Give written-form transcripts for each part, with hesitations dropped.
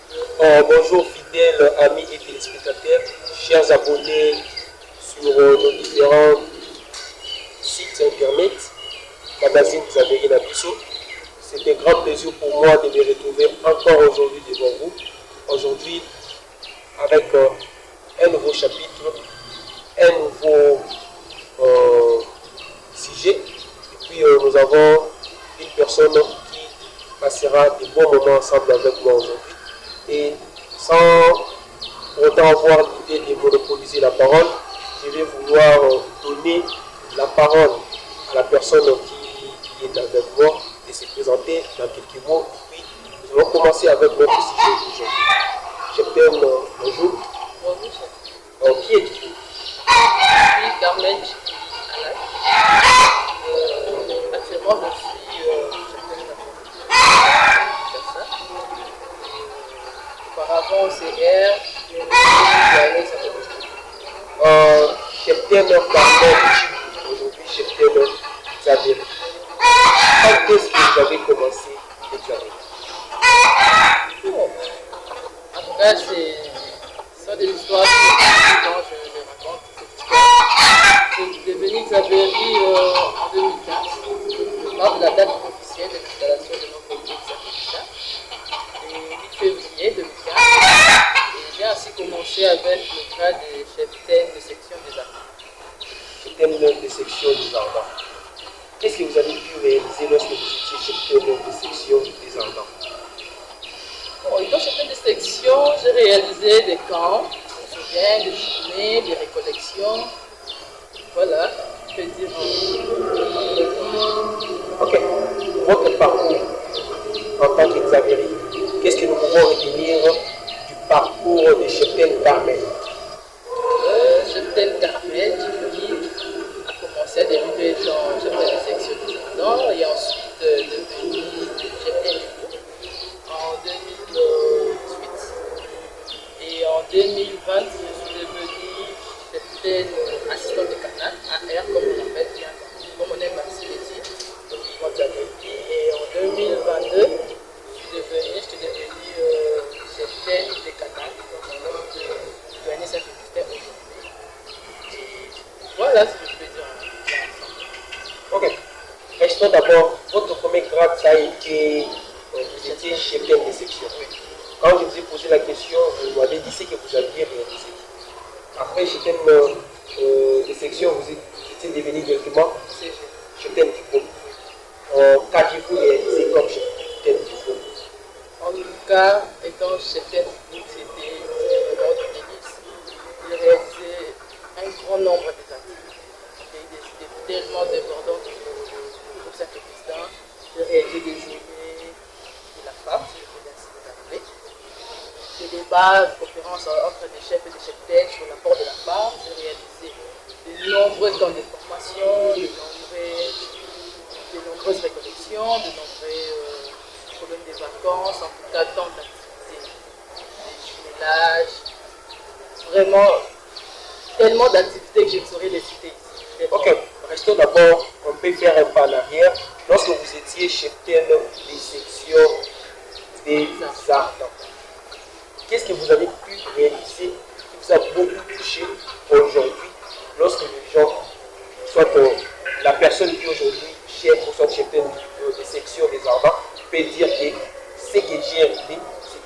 Bonjour fidèles amis et téléspectateurs, chers abonnés sur nos différents sites internet, magazine Xavier Nabisso. C'est un grand plaisir pour moi de me retrouver encore aujourd'hui devant vous. Aujourd'hui avec un nouveau chapitre, un nouveau sujet. Et puis nous avons une personne qui passera de bons moments ensemble avec moi aujourd'hui. Et sans pour autant avoir l'idée de monopoliser la parole, je vais vouloir donner la parole à la personne qui est avec moi de se présenter dans quelques mots. Et puis nous allons commencer avec notre sujet aujourd'hui. Je t'aime, bonjour. Bonjour. Qui es-tu? Je suis Carmen actuellement, je suis auparavant au CR, Cheptel Carmen, aujourd'hui Cheptel Xavier. Quand est-ce que vous avez commencé Xavier? En tout cas, ce sont des histoires quand je les raconte. Je suis devenu Xavier en 2015, lors de la date officielle de l'installation de notre groupe Xavier. Et 8 février 2015. Et j'ai ainsi commencé avec le grade de cheptaine de section des arts. Cheptel de section des ardents. Qu'est-ce que vous avez pu réaliser lorsque vous étiez cheptel de section des ardents? Bon, étant cheptaine de section, j'ai réalisé des camps, je me souviens, des journées, des récollections. Voilà, je peux dire. Ok. Votre parcours en tant que Xavier, qu'est-ce que nous pouvons retenir du parcours de Cheptel Carmen? Cheptaine Carmen, qui a commencé à débuter dans cheptaine de section des ardents et ensuite devenu cheptaine du groupe en 2018. Et en 2020, je suis devenue cheptaine assistante de canal, AR comme on l'appelle bien, comme on aime ainsi le dire. Et en 2022, je suis devenu cheptaine de canal, donc on a de Saint-Augustin aujourd'hui. Voilà ce que je peux dire. Ok. Restons d'abord, votre premier grade, ça a été, vous étiez cheptel de section. Quand je vous ai posé la question, vous m'avez dit ce que vous aviez réalisé. Après cheptel de section, vous étiez devenu directement cheptel du groupe. Qu'aviez-vous réalisé comme cheptel du groupe? En tout cas, étant cheptaine du groupe, c'était notre délice. J'ai réalisé un grand nombre d'activités. C'était tellement débordant pour chaque président. J'ai réalisé des journées de la femme, si je peux ainsi l'appeler. Des débats, des conférences entre des chefs et des cheptaines sur l'apport de la femme. J'ai réalisé de nombreux temps de formation, de nombreuses récollections, de nombreux problèmes de vacances, en tout cas tant d'activités, des jumellages, vraiment tellement d'activités que je ne saurais les citer ici. Ok, restons d'abord, on peut faire un pas en arrière. Lorsque vous étiez cheptel des sections des ardents, qu'est-ce que vous avez pu réaliser qui vous a beaucoup touché aujourd'hui lorsque les gens, soit la personne qui aujourd'hui chef ou soit cheptel des sections des ardents, peut dire que ce que j'ai réalisé,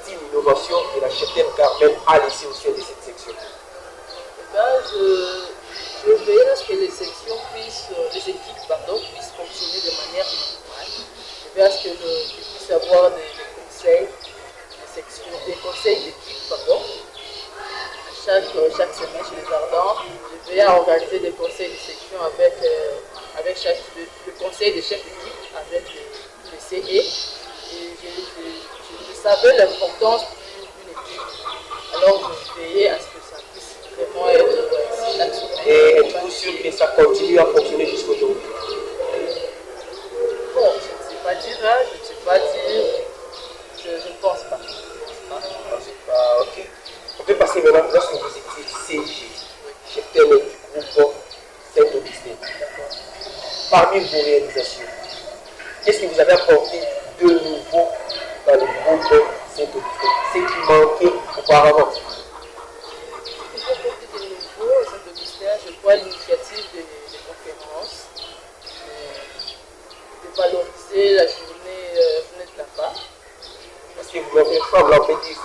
c'est une innovation que la cheptaine Carmen a laissé au sein de cette section? Je veille à ce que les sections les équipes puissent fonctionner de manière optimale. Je veille à ce qu'il puisse y avoir des conseils, des conseils d'équipe, chaque semaine chez les ardents. Je veille à organiser des conseils de section avec le conseil des chefs d'équipe, avec le CE. Et je savais l'importance d'une équipe. Alors je veillais à ce que ça puisse vraiment être chaque semaine. Et êtes-vous sûr que ça continue à fonctionner jusqu'aujourd'hui? Bon, je ne sais pas dire, je ne sais pas dire, je ne pense pas. Ok. On peut passer maintenant lorsque vous étiez CG, cheptel du groupe Saint-Augustin. Parmi vos réalisations, qu'est-ce que vous avez apporté de nouveau dans le groupe Saint-Augustin? ce qui manquait auparavant? Il faut porter de nouveau au sein de l'Augustin, je crois, l'initiative des conférences, de valoriser la journée de la femme. Parce que vous m'avez semblé en fait dire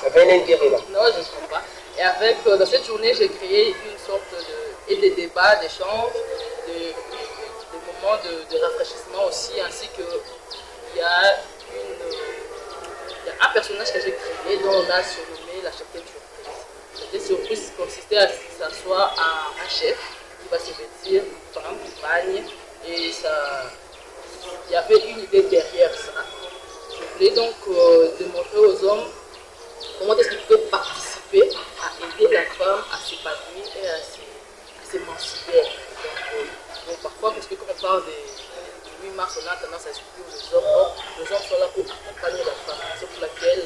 ça fait un intérêt là. Non, je ne crois pas. Et avec, dans cette journée, j'ai créé une sorte de débats, d'échanges, de moments de rafraîchissement aussi, ainsi que il y a un personnage que j'ai créé dont on a surnommé la cheftaine surprise. Cette surprise consistait à s'asseoir à un chef qui va se vêtir femme, compagne, et ça, il y avait une idée derrière ça. Je voulais donc démontrer aux hommes comment est-ce qu'ils peuvent participer à aider la femme à s'épanouir et à s'émanciper. Donc, parfois, parce que quand on parle du 8 mars, on a tendance à exclure les hommes. Or, les hommes sont là pour accompagner la femme. C'est pour laquelle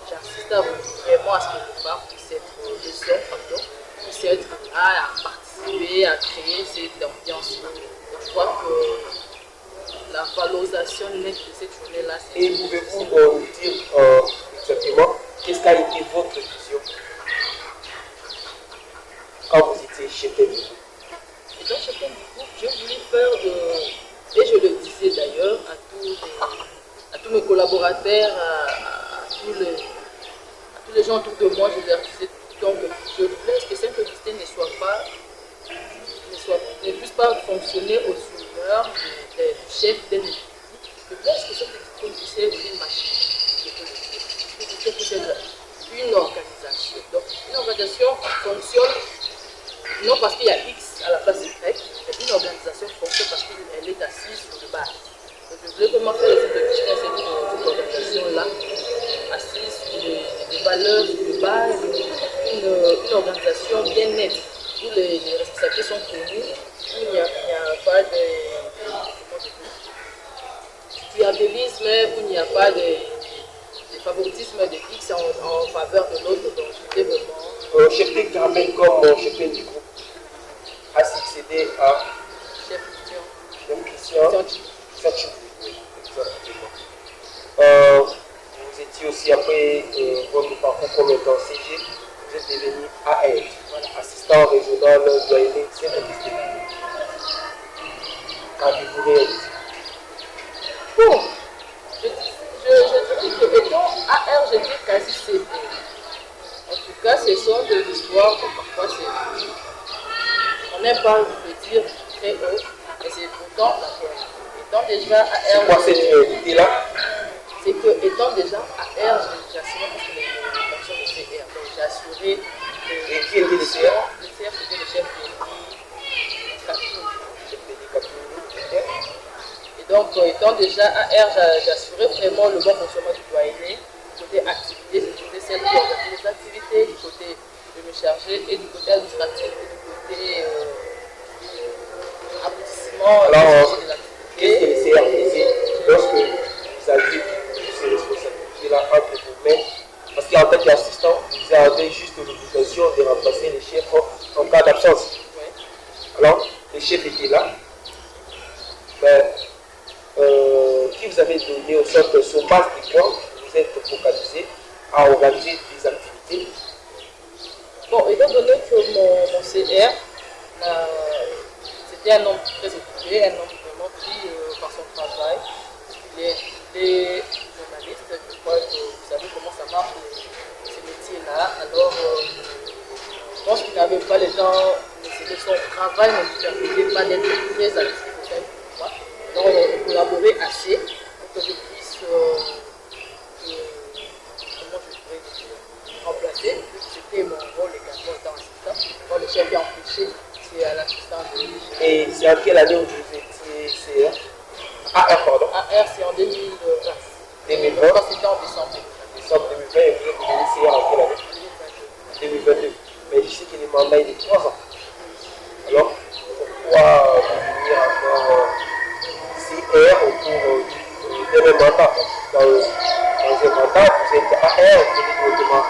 j'insiste vraiment à ce que les femmes puissent être, les hommes, pardon, puissent être à participer, à créer cette ambiance. Donc, je crois que la valorisation nette de cette journée-là, c'est... Et pouvez-vous nous dire exactement qu'est-ce qu'a été votre vision quand vous étiez cheftaine du groupe? Et donc, cheftaine du groupe, je voulais faire et je le disais d'ailleurs à tous mes collaborateurs, à tous les gens autour de moi, je leur disais donc, je voulais que Saint-Augustin ne puisse pas fonctionner au souvenir du chef d'un individu. Je voulais que Saint-Augustin puisse être une machine. Que puisse être une organisation. Donc, une organisation fonctionne non parce qu'il y a X à la place de Y, mais une organisation fonctionne parce qu'elle est assise sur le bas. Donc, je voulais vraiment faire cette organisation-là, assise sur des valeurs, sur le bas, une organisation bien nette, où les responsabilités sont connues, où il n'y a pas de clientélisme, où il n'y a pas de favoritisme de X en faveur de l'autre. Donc, c'était vraiment. Cheftaine Carmen, comme cheftaine du groupe, a succédé à Christian. Vous étiez aussi après votre parcours comme étant CG, vous êtes devenu AR, voilà, assistant régional doyenné Saint-Augustin. Qu'avez-vous réalisé? Bon, je dis que étant AR, j'étais quasi CD. En tout cas, ce sont des histoires que parfois c'est. On n'aime pas le dire très haut, mais c'est pourtant la réalité. Étant déjà AR. C'est quoi cette réalité-là? C'est que, étant déjà AR, j'ai assuré les fonctions de CR. Donc, j'ai assuré. Et qui était le CR? Le CR, c'était le chef de Et donc, étant déjà AR, j'ai assuré vraiment le bon fonctionnement du doyenné. Du côté activité, du côté celle qui organise les activités, du côté de me charger, et du côté administratif, et du côté aboutissement. Alors, qu'est-ce que le CR faisait lorsque vous aviez ces responsabilités-là entre vos mains? Parce qu'en tant qu'assistant, vous avez juste l'obligation de remplacer les chefs en cas d'absence. Oui. Alors, les chefs étaient là. Mais, qui vous avez donné au sorte sur base de quoi vous êtes focalisé à organiser des activités? Bon, étant donné que mon CR, c'était un homme très occupé, un homme vraiment pris par son travail. Il est journaliste, je crois que vous savez comment ça marche, ces métiers-là. Alors, je pense qu'il n'avait pas le temps, mais son travail ne lui permettait pas d'être très actif au sein du pouvoir. Donc, on a collaboré assez pour que je puisse, comment je pourrais dire, remplacer. C'était mon rôle également étant assistant. Quand le chef est empêché, c'est à l'assistant de. Et c'est en quelle année où vous étiez CR? AR, pardon. AR, c'est en 2020. 2020. C'était en décembre. Décembre 2020, et vous êtes devenu CR en quelle année? 2022. Mais je sais que le mandat est de 3 ans. Alors, pourquoi devenir encore CR au cours de même mandat? Dans un mandat, vous êtes AR, vous êtes directement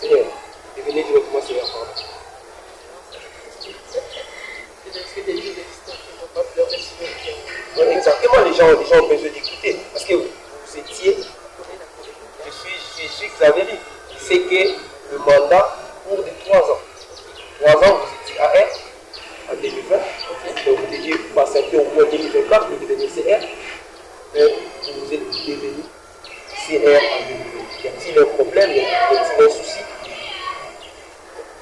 CR. Devenez directement CR, pardon. Oui, exactement, les gens ont besoin d'écouter. Parce que vous étiez Xavier, c'est que le mandat court de 3 ans. 3 ans, vous étiez AR en 2020. Donc vous deviez patienter au moins 2024 pour devenir CR. Mais vous êtes devenu CR en 2020. Y a-t-il un problème? Y a-t-il un souci?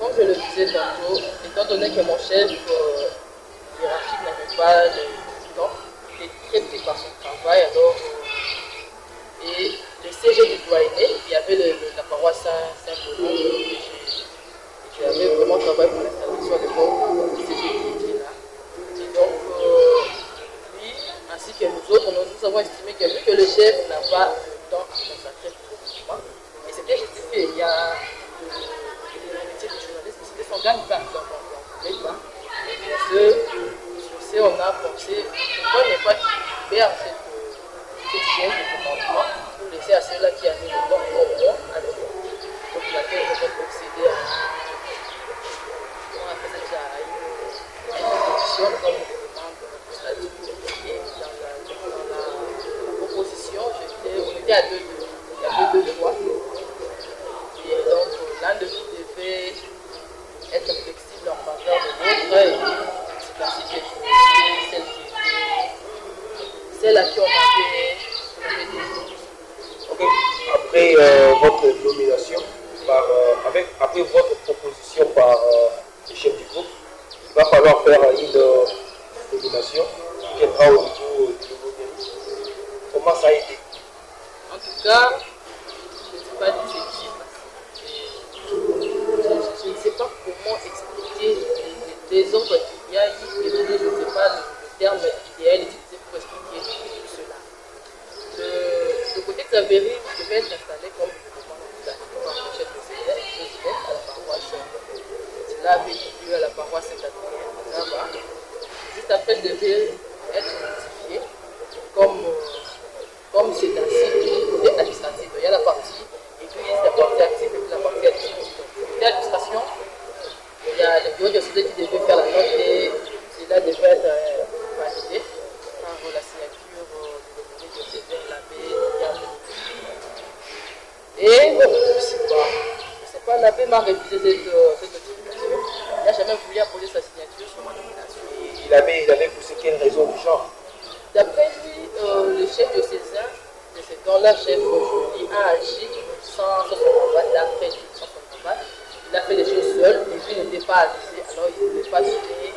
Comme je le disais tantôt, étant donné que mon chef hiérarchique n'avait pas le temps, il était très pris par son travail, alors et le CG du doyenné, il y avait la paroisse Saint-Laurent, j'avais vraiment travaillé pour l'installation de l'époque, le CG qui était là. Et donc, lui, ainsi que nous autres, nous avons estimé que vu que le chef n'a pas le temps à consacrer pour le mouvement, et c'était justifié, il y a le métier de journaliste, c'était son gagne-pain, donc on ne voulait pas. Sur ce, on a pensé, pourquoi ne pas faire cette chaîne de commandement pour laisser à ceux-là qui avaient le temps au moins à le faire. Donc laquelle on peut procéder à une proposition comme on demande notre statut. Et dans la proposition, on était à deux, il y avait deux choix. Et donc l'un de nous devait être flexible en faveur de l'autre, et c'est ainsi que je celle à qui on avait dit. Ok. Après votre nomination, après votre proposition par le chef du groupe, il va falloir faire une nomination qui viendra au niveau du nouveau ministre. Comment ça a été? En tout cas, je ne sais pas dire ce qui je ne sais pas comment expliquer les désordres qu'il y a ici, je ne sais pas le terme idéal utilisé pour expliquer tout cela. Le côté de Xavier devait être installé comme le chef de président à la paroisse. Cela avait eu lieu à la paroisse Saint-Adrien, là-bas. Juste après, il devait être notifié comme c'est ainsi du côté administratif. Il y a la partie église, la partie active et puis la partie administrative. Côté administration, il y a le bureau de société qui devait faire la note et cela devait être validé par la signature du diocésain, l'abbé Diable. Et bon, je ne sais pas, l'abbé m'a révisé cette notification. Il n'a jamais voulu apposer sa signature sur ma nomination. Il avait poussé quelle raison du genre? D'après lui, le chef diocésain de ce temps-là, chef Joly, a agi sans son travail, d'après lui, sans son travail. Il a fait les choses seul et lui n'était pas avisé, alors il ne voulait pas donner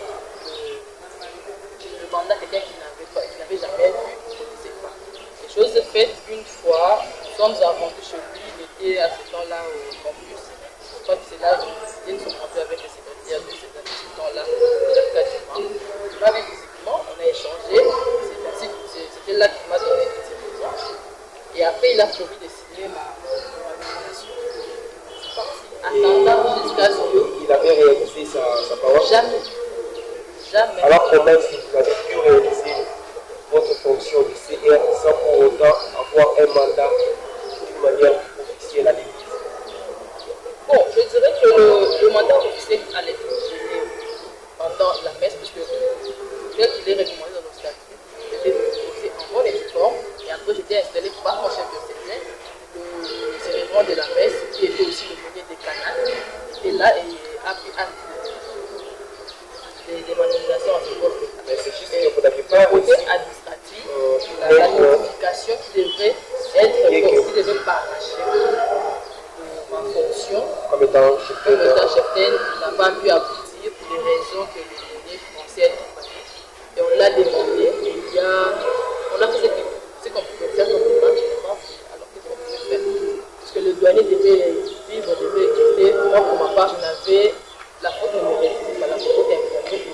le mandat à quelqu'un qui n'avait jamais vu, qui ne connaissait pas. Les choses faites une fois, nous sommes rencontrés chez lui, il était à ce temps-là au campus. Je crois que c'est là où ils sont rentrés avec le secrétaire de ce temps-là, il a fait du mois. Il m'a vu physiquement, on a échangé, c'était là qu'il m'a donné toutes ces raisons. Et après, il a promis de signer ma nomination. C'est parti. Attendant jusqu'à ce que. Il avait réalisé sa parole? Jamais. Jamais. Alors comment est-ce que vous avez pu réaliser votre fonction de CR sans pour autant avoir un mandat d'une manière officielle à l'église? Bon, je dirais que le mandat officiel à l'église, pendant la messe, puisque tel qu'il est recommandé dans nos statuts, j'étais posé en bonne et due forme, et après j'étais installé par mon chef de diocèse, le célébrant de la messe, qui était aussi le premier des canals, était là et a pris acte des manifestations à ce poste. Mais c'est juste que vous n'avez pas côté administratif, la notification qui devait être, qui devait paracher ma fonction, comme étant cheftaine, n'a pas pu aboutir pour des raisons que le douanier français a demandé. Et on l'a demandé, et on a fait ce qu'on pouvait faire comme démarche, alors qu'est-ce qu'on pouvait faire? Parce que le douanier devait vivre, devait exister. Moi, pour ma part, je n'avais la faute numérique, pas la faute informatique.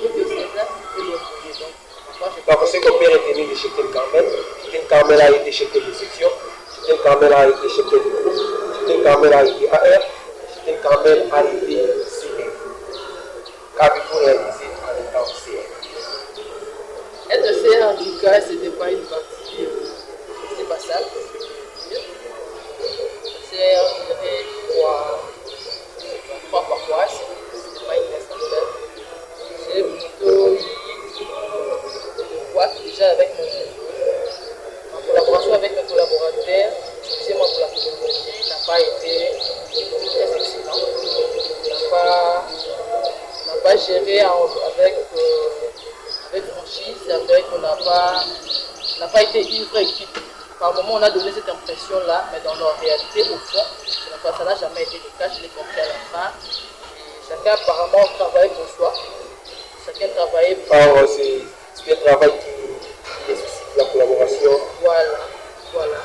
Et que c'est ça, je l'ai oublié. Donc, c'est que le père est venu de Cheptel Carmel. Cheptel Carmel a été cheptel de section. Cheptel Carmel a été cheptel de groupe. Cheptel Carmel a été AR. Cheptel Carmel a été CR. Qu'avez-vous réalisé en étant CR? être CR, en tout cas, ce n'était pas une partie, c'est pas ça. CR, il y avait trois paroisses, c'était pas une personne. J'ai plutôt eu de voir déjà avec en collaboration avec mes collaborateurs, excusez-moi pour la photographie, n'a pas n'a pas été une vraie équipe. Par moment, on a donné cette impression-là, mais dans la réalité, au fond, ça n'a jamais été le cas, je l'ai compris à la fin. Et chacun apparemment travaille pour soi. Chacun travaille pour... Alors, c'est un travail qui nécessite la collaboration. Voilà.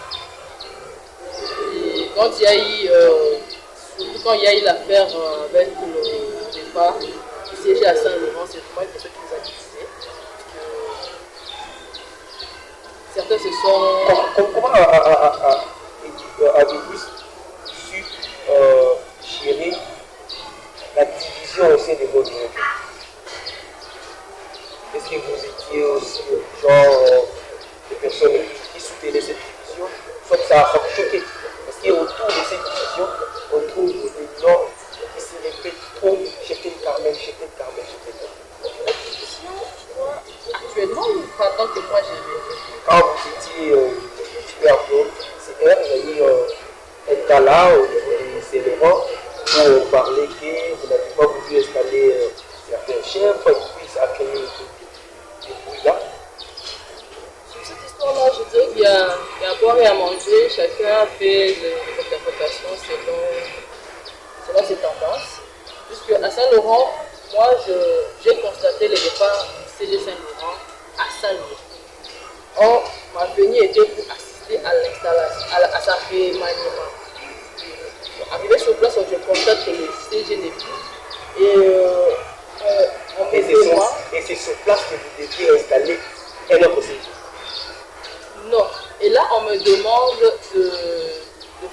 Et quand il y a eu, surtout quand il y a eu l'affaire avec le départ du siège à Saint-Laurent, c'est vraiment une question qui nous a divisés. Certains se sont... Comment avez-vous su gérer la division au sein de vos directeurs? Est-ce que vous étiez aussi le genre de personnes qui soutenaient cette division? Soit que ça a choqué. Parce qu'autour de cette division, on trouve des noms qui se répètent trop. Cheptel Carmel. La division, actuellement, pendant que moi j'ai vécu. Quand vous étiez super pro, il y a eu un gala au niveau des éléments où on parlait que vous n'avez pas voulu installer certains chefs pour qu'ils puissent accueillir des bouillards. Sur cette histoire-là, je dirais qu'il y a à boire et à manger. Chacun fait des interprétations selon ses tendances. Puisque à Saint-Laurent, moi, j'ai constaté le départ du CG Saint-Laurent à Saint-Laurent. Or, ma venue était pour assister à l'installation, à sa remaniement. Arrivé sur place, je constate que le CG n'est plus. Et et c'est sur place que vous deviez installer un autre CG. Non. Et là, on me demande de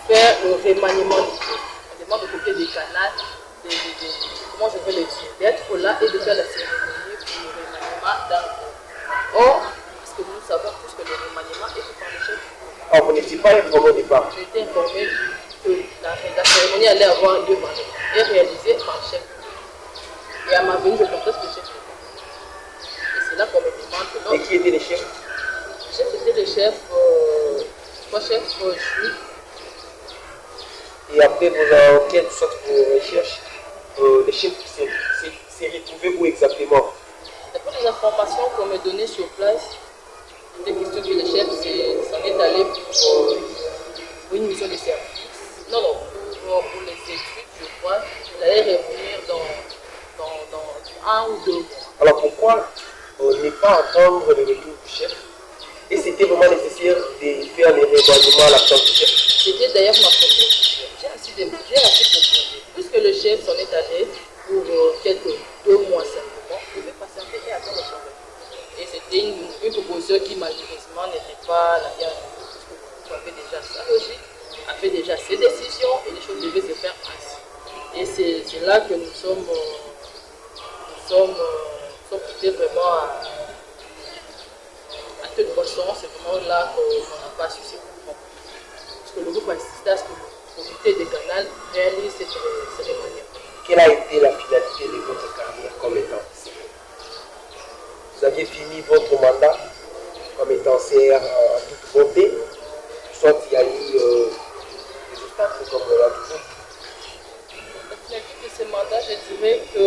faire le remaniement du club. On me demande de couper des canaux, comment je vais le dire, d'être là et de faire la cérémonie pour le remaniement d'un club. Or, parce que nous savons tous que le remaniement est fait par le chef. Alors, vous n'étiez pas informé au départ. J'ai été informé que la cérémonie allait avoir lieu vendredi et réalisée par le chef. Et à ma venue, je constate que le chef n'est pas. Et c'est là qu'on me demande. Et qui étaient les chefs? Le chef, c'était le chef, trois chefs juifs. Et après vos enquêtes, soit vos recherches, les chefs s'est retrouvé où exactement? D'après les informations qu'on me donnait sur place, il était question que le chef s'en est allé pour une mission de service. Non, pour les études, je crois. Il allait revenir dans 1 ou 2 mois. Alors pourquoi ne pas attendre le retour du chef? Et c'était vraiment nécessaire de faire les remaniements à l'absence du chef? C'était d'ailleurs ma proposition. J'ai assez proposé. Puisque le chef s'en est allé pour quelques 2 mois simplement, je vais patienter et attendre le changement. Et c'était une proposition qui malheureusement n'était pas la bienvenue. Puisque avait déjà sa logique, avait déjà ses décisions et les choses devaient se faire ainsi. Et c'est là que nous sommes quittés vraiment à quelle poisson, c'est vraiment là qu'on n'a pas su se comprendre. Parce que le groupe a insisté à ce que le comité des canals réalise cette cérémonie. Quelle a été la finalité de votre carrière comme étant CR? Vous aviez fini votre mandat comme étant CR en toute beauté, soit il y a eu des obstacles comme on l'a toujours. La finalité de ce mandat, je dirais que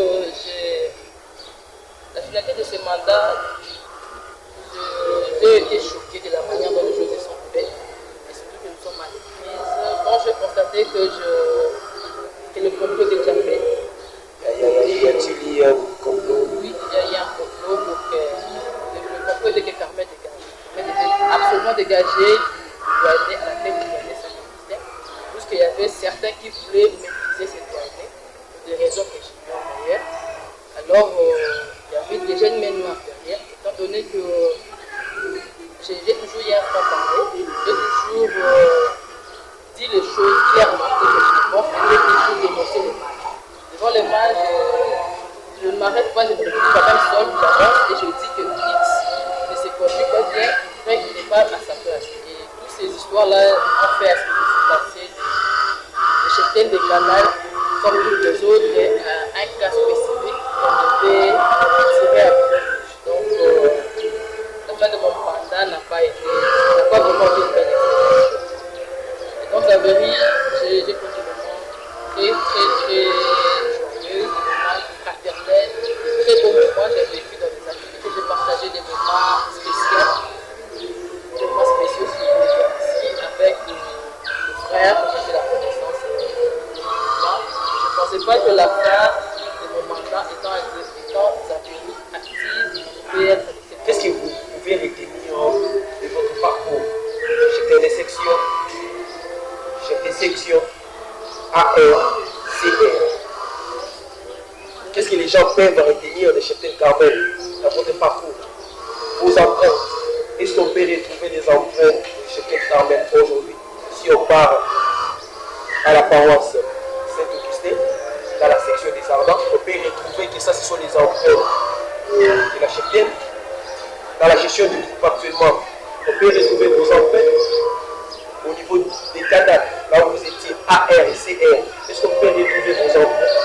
la finalité de ce mandat, j'ai été choquée de la manière dont les choses sont faites et surtout que nous sommes mal prises. Quand j'ai constaté que le complot était déjà fait. Y a-t-il eu un complot? Oui, il y a eu un complot pour que le complot était que Carmel était absolument dégagé du douanier à la tête du douanier Saint-Augustin, puisqu'il y avait certains qui voulaient maîtriser ces douaniers, pour des raisons que j'ignore d'ailleurs. Alors, il y avait déjà une main noire derrière, étant donné que j'ai toujours eu un franc parler, j'ai toujours dit les choses clairement que je supporte et j'ai toujours dénoncé les mal. Devant les mal, je ne m'arrête pas, je ne me pas même seul, j'avance et je dis que X ne se conduit pas bien, il n'est pas à sa place. Et toutes ces histoires-là ont fait à ce qui s'est passé. Le cheptel des canals, comme tous les autres, un cas spécifique qu'on devait tirer à pied. Donc, la fin de mon mandat n'a pas vraiment été une belle expérience. Et donc, la vérité, j'ai passé des moments très joyeux, des moments fraternels, très beaux moments. J'ai vécu dans des activités, j'ai partagé des moments spéciaux jusqu'à la fin de mon mandat étant Zapéry active pour être. Qu'est-ce que vous pouvez retenir de votre parcours? Chef de section AR, CR. Qu'est-ce que les gens peuvent retenir de Cheptel Carmel dans votre parcours? Vos empreintes. Est-ce qu'on peut retrouver des empreintes de Cheptel Carmel aujourd'hui? Si on part à la paroisse Saint-Augustin, dans la section des Ardents, on peut retrouver que ça, ce sont les empreintes de la Cheptel. Dans la gestion du groupe actuellement, on peut retrouver vos empreintes au niveau des canaux, là où vous étiez AR et CR. Est-ce qu'on peut retrouver vos empreintes?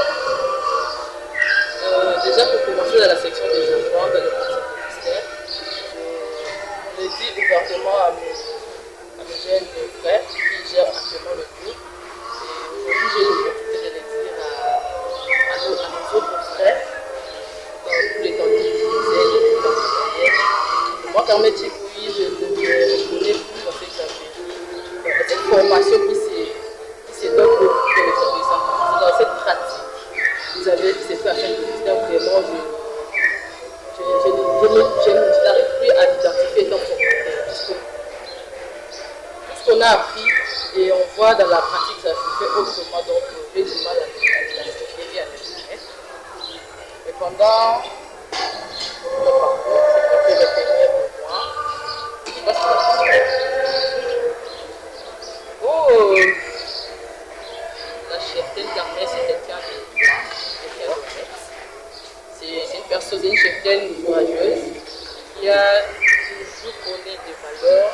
Déjà, pour commencer dans la section des enfants, dans le parti ministère, je le dis ouvertement à mes jeunes frères qui gèrent actuellement le groupe. Et aujourd'hui, j'ai l'opportunité de le dire à nos autres frères, dans tous les temps qu'ils faisaient, dans les carrières. Moi, Carmel Tchikoui, je ne me reconnais plus dans cette formation qui se donne pour les enfants. Dans cette pratique. Vous avez c'est fait à chaque ministère, vraiment, je n'arrive plus à l'identifier comme formateur. Tout ce qu'on a appris et on voit dans la pratique, ça se fait autrement, donc j'ai du mal à l'identifier et à le connaître. Et pendant le parcours, c'est un peu le premier pour moi. Je ne sais pas si la Cheptel Carmel, c'est quelqu'un c'est une personne, une cheptelle courageuse qui a toujours donné des valeurs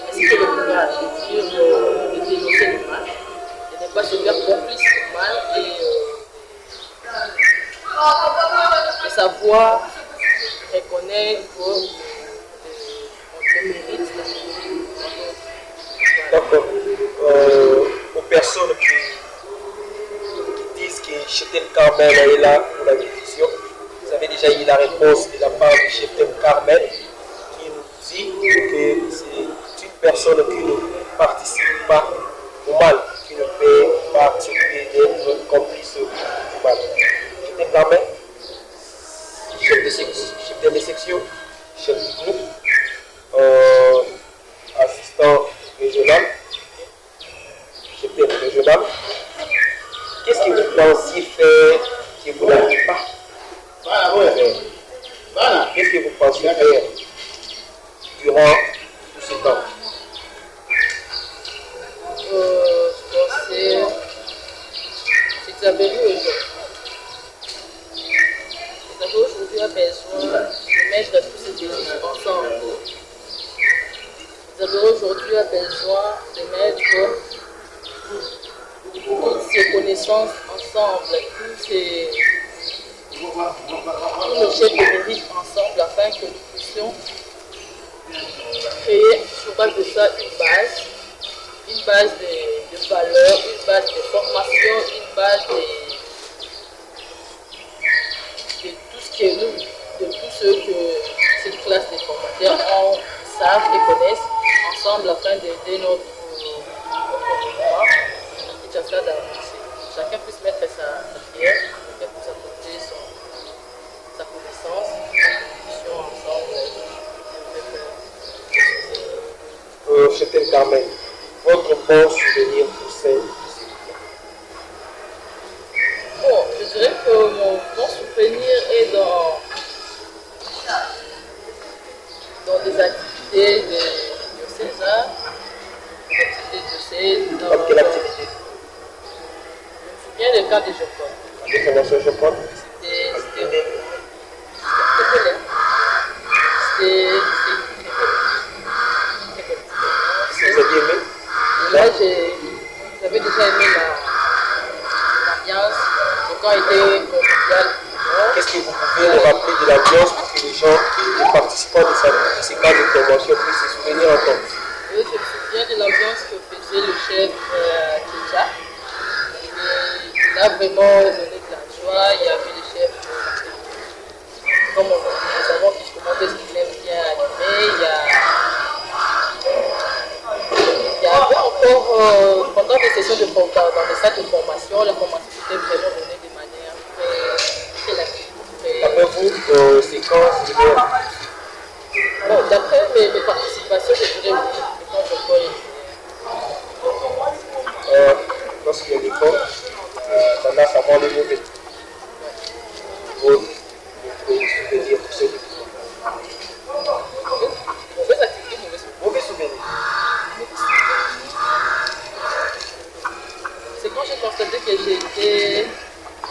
ainsi que le courage de dénoncer le mal, de ne pas se faire complice du mal et savoir reconnaître qu'on mérite la vie. D'accord. Aux personnes qui disent que Cheptel Carmel est là pour la division, vous avez déjà eu la réponse de la part de Cheptel Carmel qui nous dit que c'est une personne qui ne participe pas au mal, qui ne peut pas accepter d'être complice du mal. Cheptel Carmel, chef de section, chef du groupe, assistant régional, cheptel régional. Qu'est-ce que vous pensiez faire que vous n'avez pas fait? Qu'est-ce que vous pensiez faire durant tout ce temps? C'est Zapéry aujourd'hui a besoin de mettre tous ces équipes ensemble. Zapéry aujourd'hui a besoin de mettre toutes ces connaissances ensemble, tous nos chefs de mérite ensemble afin que nous puissions créer sur base de ça une base de valeurs, une base de formation, une base de tout ce qui est nous, de tout ce que cette classe de formateurs savent et connaissent ensemble afin d'aider notre mouvement. Chacun puisse mettre sa pierre, chacun puisse apporter sa connaissance, nous puissions ensemble Cheptel Carmel, votre bon souvenir pour celle. Bon, je dirais que mon bon souvenir est dans des activités de César, des activités de Comme quelle activité? Bien le camp de Jocon. Des formations Jocon? C'était Vous avez aimé? Là, j'avais déjà aimé l'ambiance. Le camp était convivial. Qu'est-ce que vous pouvez nous rappeler de l'ambiance pour que les gens, les participants de ces cas de formation puissent se souvenir encore? Oui, je me souviens de l'ambiance que faisait le chef Tchétcha. Il a vraiment donné de la joie. Il y avait le chef, comme nous savons tous comment est-ce qu'il aime bien animer. Il y avait encore, dans des sessions dans des salles de formation, la formation était vraiment donnée de manière très active. D'après vous, c'est quand c'est le meilleur? Bon, d'après mes participations, je dirais oui, quand je vois Lorsqu'il y a des cours, tendance à voir les mauvais. Vous pouvez souvenir pour ceux qui sont mauvaise activité, mauvais souvenir. C'est quand j'ai constaté que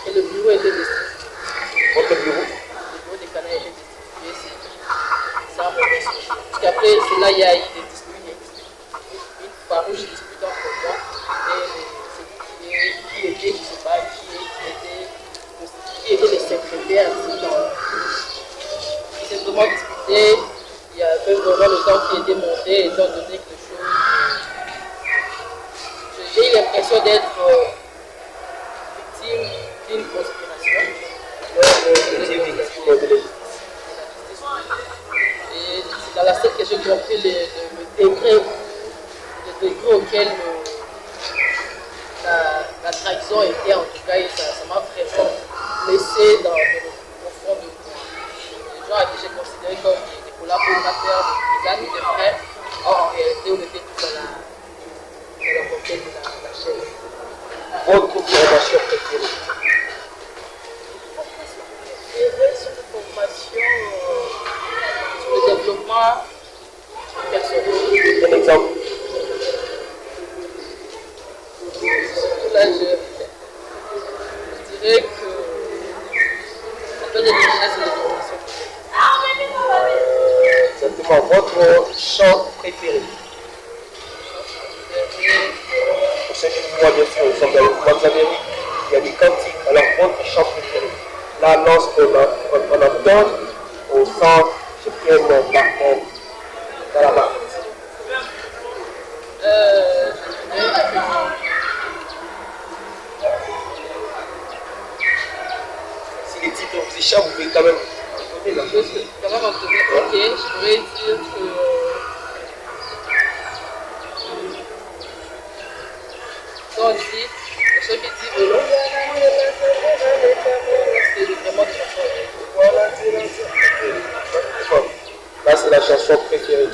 le bureau était destitué. Votre bureau? Le bureau des canards était destitué, c'est un mauvais souvenir. Parce qu'après, c'est là il y a eu des disputes, une farouche dispute entre moi et qui était, je sais pas, qui étaient les secrétaires. Ils s'est vraiment disputé. Il y avait vraiment le temps qui était monté, étant donné que j'ai eu l'impression d'être victime d'une conspiration. Et c'est dans la scène que j'ai compris le degré auquel la trahison était, en tout cas, et ça m'a vraiment blessé au fond de moi. Les gens à qui j'ai considéré comme des collaborateurs, des amis, des frères, or en réalité, on était tous dans la conquête de la chaîne. Votre formation préférée? Sur une formation sur le développement personnel. Un exemple? Là, je dirais que ça peut être des gestes de formation. Exactement. Votre chant préféré? Pour ceux qui moi, bien sûr, nous sommes dans le mouvement de l'Amérique, il y a des cantiques. Alors, votre chant préféré? Là, lorsqu'on entend, on sent, je prends mon partenaire dans la main. Si les titres vous échappent, vous pouvez quand même donner là. Je peux quand même entonner. Ok, je pourrais dire que quand on dit, ceux qui disent c'est vraiment des chansons. Là, c'est la chanson préférée.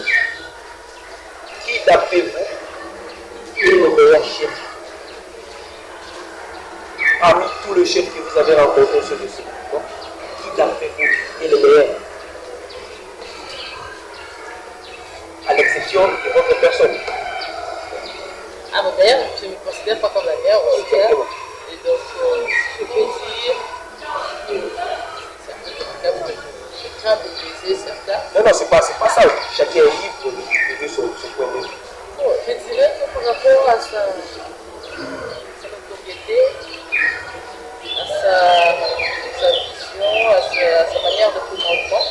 Qui, d'après vous, est le meilleur chef? Parmi tous les chefs que vous avez rencontrés sur le site, qui, d'après vous, est le meilleur? À l'exception de votre personne. Ah, mon père, je ne me considère pas comme la mère, en tout cas. Et donc, je peux dire, je crains de briser certains. Non, c'est pas ça. Chacun est libre de vivre son point de vue. Bon, je dirais que par rapport à sa notoriété, à sa vision, à sa manière de commandement,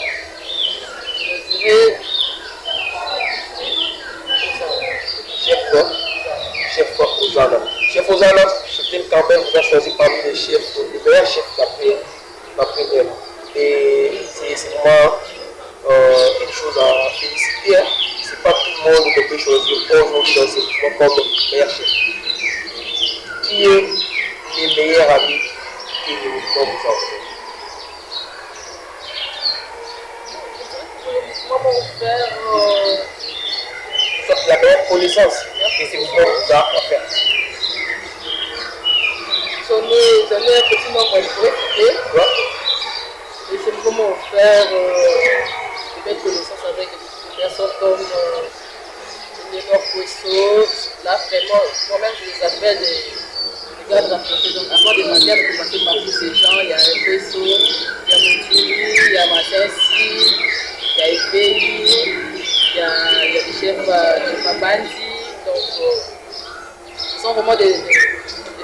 je dirais Chef Ozana. Chef Ozana, je t'aime quand même, vous avez choisi parmi les chefs, les meilleurs chefs d'après elle. Et c'est vraiment une chose à féliciter. Hein. C'est pas tout le monde qui peut choisir aujourd'hui dans ce mouvement comme meilleur chef. Qui est les meilleurs amis que le mouvement vous a offert? La meilleure connaissance que ce mouvement vous a offert. J'en ai un petit nombre de citer. Et c'est vraiment faire de mettre connaissance avec des personnes comme Léonore Poisseau. Là, vraiment, moi-même, je les appelle des gars de la profession. Donc, avant de manière de passer par tous ces gens, il y a un Poisseau, il y a Moutini, il y a Matassi, il y a Epei, il y a des chefs Bandi. Donc, ce sont vraiment des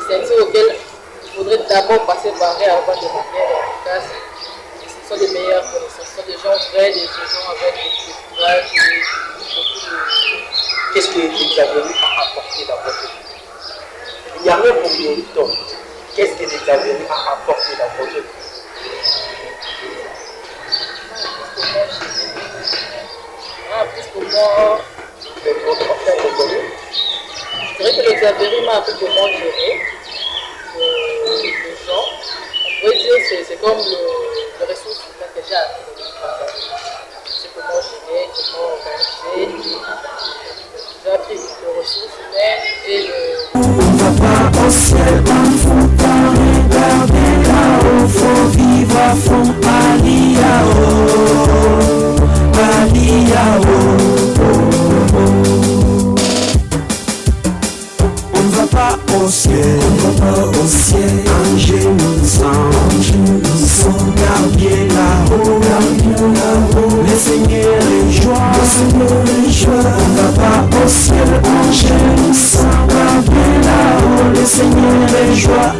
sections auxquelles il faudrait d'abord passer par eux avant de venir. En tout cas, ce sont des meilleures connaissances. Ce sont des gens vrais, des gens avec du courage et beaucoup de... Qu'est-ce que vous avez venu à apporter dans votre vie? Il n'y a rien pour le temps. Qu'est-ce que vous avez venu à apporter dans votre vie? Plus pour moi, Votre frère reconnu? je vrai que l'exavérie m'a appris comment gérer les gens. On pourrait dire que c'est comme le ressource humaine que j'ai appris de c'est comment gérer, comment organiser. J'ai appris le ressources humaines et le... On va pas au ciel, on faut pas regarder là-haut, faut vivre à fond, on va pas au ciel, en gémissant, regarde bien là-haut, le Seigneur est joie, on va pas au ciel, en gémissant, regarde bien là-haut, le Seigneur est joie,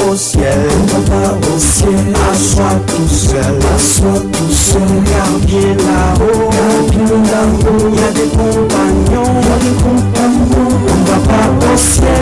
au ciel, assois tout seul, regarde bien là-haut, il y a des compagnons, on va pas au ciel.